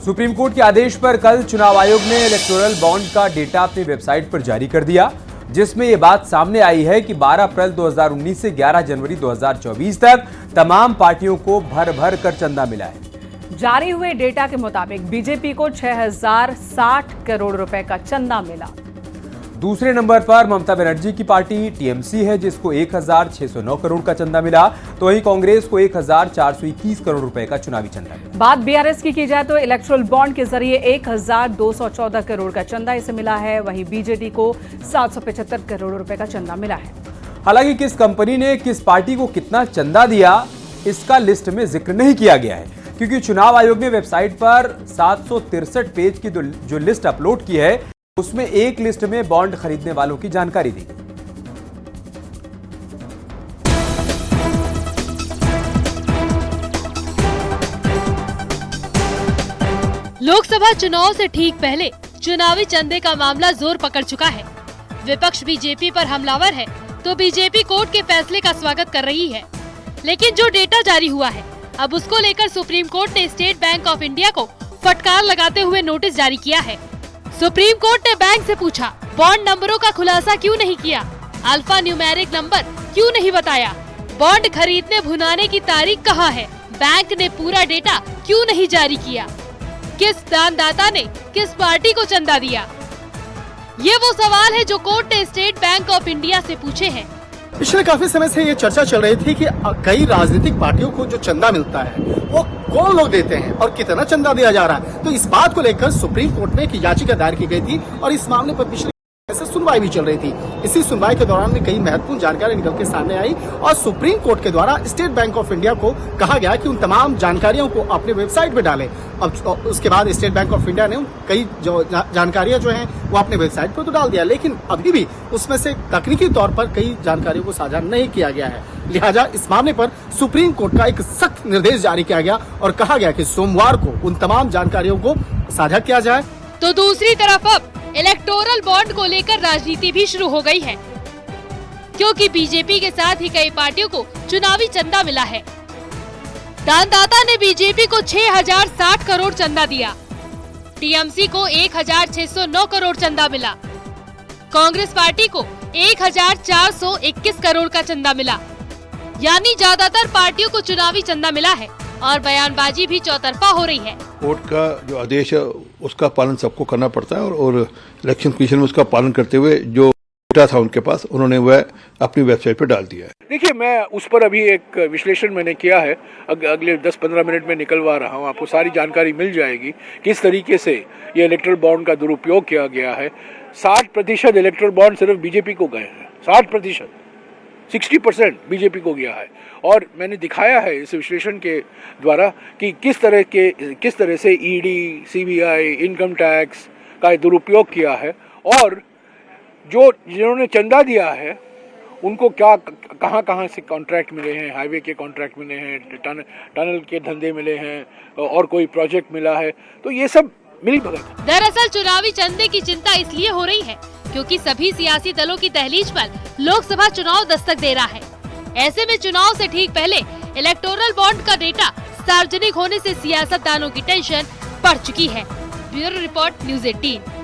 Supreme court के आदेश पर कल चुनाव आयोग ने इलेक्टोरल बॉन्ड का डेटा अपनी वेबसाइट पर जारी कर दिया, जिसमें यह बात सामने आई है कि 12 अप्रैल 2019 से 11 जनवरी 2024 तक तमाम पार्टियों को भर भर कर चंदा मिला है। जारी हुए डेटा के मुताबिक बीजेपी को 6060 करोड़ रुपए का चंदा मिला। दूसरे नंबर पर ममता बनर्जी की पार्टी टीएमसी है, जिसको 1609 करोड़ का चंदा मिला, तो वहीं कांग्रेस को 1421 करोड़ रुपए का चुनावी चंदा मिला। बात बीआरएस की जाए तो इलेक्टोरल बॉन्ड के जरिए 1214 करोड़ का चंदा इसे मिला है। वहीं बीजेडी को 775 करोड़ रुपए का चंदा मिला है। हालांकि किस कंपनी ने किस पार्टी को कितना चंदा दिया, इसका लिस्ट में जिक्र नहीं किया गया है, क्योंकि चुनाव आयोग ने वेबसाइट पर 763 पेज की जो लिस्ट अपलोड की है, उसमें एक लिस्ट में बॉन्ड खरीदने वालों की जानकारी दी। लोकसभा चुनाव से ठीक पहले चुनावी चंदे का मामला जोर पकड़ चुका है। विपक्ष बीजेपी पर हमलावर है तो बीजेपी कोर्ट के फैसले का स्वागत कर रही है, लेकिन जो डेटा जारी हुआ है, अब उसको लेकर सुप्रीम कोर्ट ने स्टेट बैंक ऑफ इंडिया को फटकार लगाते हुए नोटिस जारी किया है। सुप्रीम कोर्ट ने बैंक से पूछा, बॉन्ड नंबरों का खुलासा क्यों नहीं किया, अल्फा न्यूमेरिक नंबर क्यों नहीं बताया, बॉन्ड खरीदने भुनाने की तारीख कहाँ है, बैंक ने पूरा डेटा क्यों नहीं जारी किया, किस दानदाता ने किस पार्टी को चंदा दिया। ये वो सवाल है जो कोर्ट ने स्टेट बैंक ऑफ इंडिया से पूछे हैं। पिछले काफी समय से ये चर्चा चल रही थी कि कई राजनीतिक पार्टियों को जो चंदा मिलता है वो कौन लोग देते हैं और कितना चंदा दिया जा रहा है। तो इस बात को लेकर सुप्रीम कोर्ट में एक याचिका दायर की गई थी और इस मामले पर पिछले से सुनवाई भी चल रही थी। इसी सुनवाई के दौरान में कई महत्वपूर्ण जानकारी निकल के सामने आई और सुप्रीम कोर्ट के द्वारा स्टेट बैंक ऑफ इंडिया को कहा गया कि उन तमाम जानकारियों को अपने वेबसाइट पे डालें। अब उसके बाद स्टेट बैंक ऑफ इंडिया ने कई जो जानकारियां जो हैं वो अपने वेबसाइट पर तो डाल दिया, लेकिन अभी भी उसमें से तकनीकी तौर पर कई जानकारियों को साझा नहीं किया गया है। लिहाजा इस मामले पर सुप्रीम कोर्ट का एक सख्त निर्देश जारी किया गया और कहा गया कि सोमवार को उन तमाम जानकारियों को साझा किया जाए। तो दूसरी तरफ अब इलेक्टोरल बॉन्ड को लेकर राजनीति भी शुरू हो गई है, क्योंकि बीजेपी के साथ ही कई पार्टियों को चुनावी चंदा मिला है। दानदाता ने बीजेपी को 6060 करोड़ चंदा दिया, टीएमसी को 1609 करोड़ चंदा मिला, कांग्रेस पार्टी को 1421 करोड़ का चंदा मिला। यानी ज्यादातर पार्टियों को चुनावी चंदा मिला है और बयानबाजी भी चौतरफा हो रही है। कोर्ट का जो आदेश है उसका पालन सबको करना पड़ता है और इलेक्शन कमीशन में उसका पालन करते हुए जो डेटा था उनके पास, उन्होंने वह अपनी वेबसाइट पर डाल दिया है। देखिए, मैं उस पर अभी एक विश्लेषण मैंने किया है, अगले 10-15 मिनट में निकलवा रहा हूँ, आपको सारी जानकारी मिल जाएगी किस तरीके से ये इलेक्टोरल बॉन्ड का दुरुपयोग किया गया है। 60% इलेक्टोरल बॉन्ड सिर्फ बीजेपी को गए हैं, 60%, 60% बीजेपी को गया है। और मैंने दिखाया है इस विश्लेषण के द्वारा कि किस तरह से ईडी, सीबीआई, इनकम टैक्स का दुरुपयोग किया है और जिन्होंने चंदा दिया है उनको कहाँ से कॉन्ट्रैक्ट मिले हैं, हाईवे के कॉन्ट्रैक्ट मिले हैं, टनल के धंधे मिले हैं और कोई प्रोजेक्ट मिला है, तो ये सब मिली भगत। दरअसल चुनावी चंदे की चिंता इसलिए हो रही है क्योंकि सभी सियासी दलों की दहलीज पर लोकसभा चुनाव दस्तक दे रहा है। ऐसे में चुनाव से ठीक पहले इलेक्टोरल बॉन्ड का डेटा सार्वजनिक होने से सियासतदानों की टेंशन बढ़ चुकी है। Bureau report, news 18।